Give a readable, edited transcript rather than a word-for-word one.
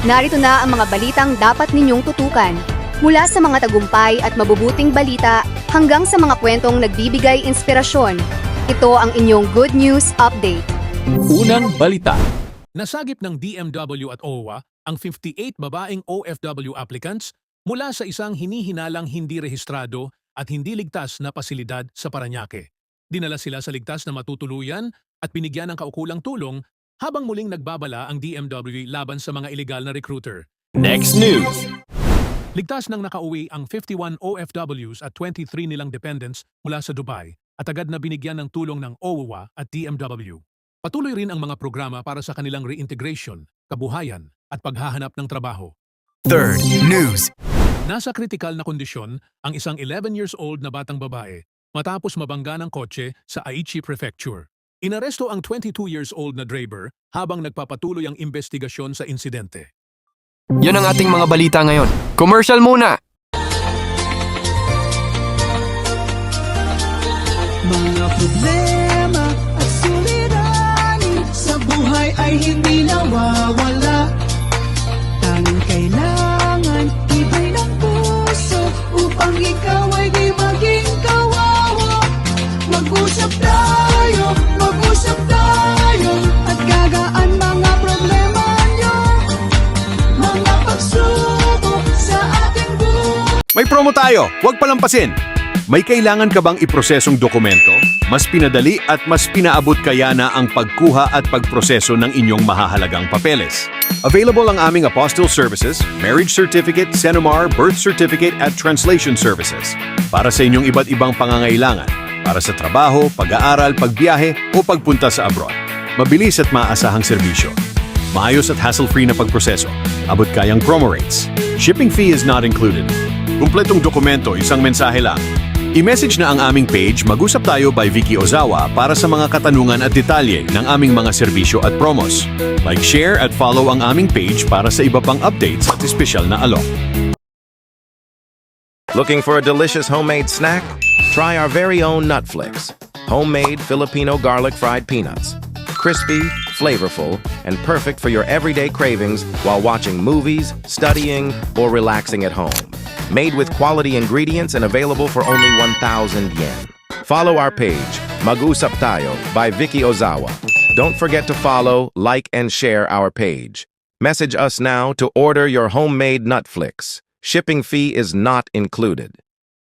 Narito na ang mga balitang dapat ninyong tutukan. Mula sa mga tagumpay at mabubuting balita hanggang sa mga kwentong nagbibigay inspirasyon. Ito ang inyong Good News Update. Unang balita. Nasagip ng DMW at OWA ang 58 babaeng OFW applicants mula sa isang hinihinalang hindi rehistrado at hindi ligtas na pasilidad sa Parañaque. Dinala sila sa ligtas na matutuluyan at binigyan ng kaukulang tulong habang muling nagbabala ang DMW laban sa mga ilegal na recruiter. Next news. Ligtas nang nakauwi ang 51 OFWs at 23 nilang dependents mula sa Dubai at agad na binigyan ng tulong ng OWA at DMW. Patuloy rin ang mga programa para sa kanilang reintegration, kabuhayan at paghahanap ng trabaho. Third news. Nasa kritikal na kondisyon ang isang 11 years old na batang babae matapos mabangga ng kotse sa Aichi Prefecture. Inaresto ang 22 years old na driver habang nagpapatuloy ang investigasyon sa insidente. Yan ang ating mga balita ngayon. Commercial muna! Mga problema at suliranin sa buhay ay hindi nawawala. Tanging kailangan ibay ng puso upang ikaw ay di maging kawawa. Mag-usap tayo at gagaan mga problema nyo. Mga pagsubok sa ating buhay. May promo tayo, huwag palampasin! May kailangan ka bang iprosesong dokumento? Mas pinadali at mas pinaabot kaya na ang pagkuha at pagproseso ng inyong mahahalagang papeles. Available ang aming apostille services, marriage certificate, Senomar, birth certificate at translation services para sa inyong iba't ibang pangangailangan, para sa trabaho, pag-aaral, pagbiyahe o pagpunta sa abroad. Mabilis at maasahang serbisyo. Maayos at hassle-free na pagproseso. Abot kayang promo rates. Shipping fee is not included. Kumpletong dokumento, isang mensahe lang. I-message na ang aming page Mag-usap Tayo by Vicky Ozawa para sa mga katanungan at detalye ng aming mga serbisyo at promos. Like, share at follow ang aming page para sa iba pang updates at espesyal na alok. Looking for a delicious homemade snack? Try our very own Nutflix. Homemade Filipino garlic fried peanuts. Crispy, flavorful, and perfect for your everyday cravings while watching movies, studying, or relaxing at home. Made with quality ingredients and available for only 1,000 yen. Follow our page, Mag-usap Tayo by Vicky Ozawa. Don't forget to follow, like, and share our page. Message us now to order your homemade Nutflix. Shipping fee is not included.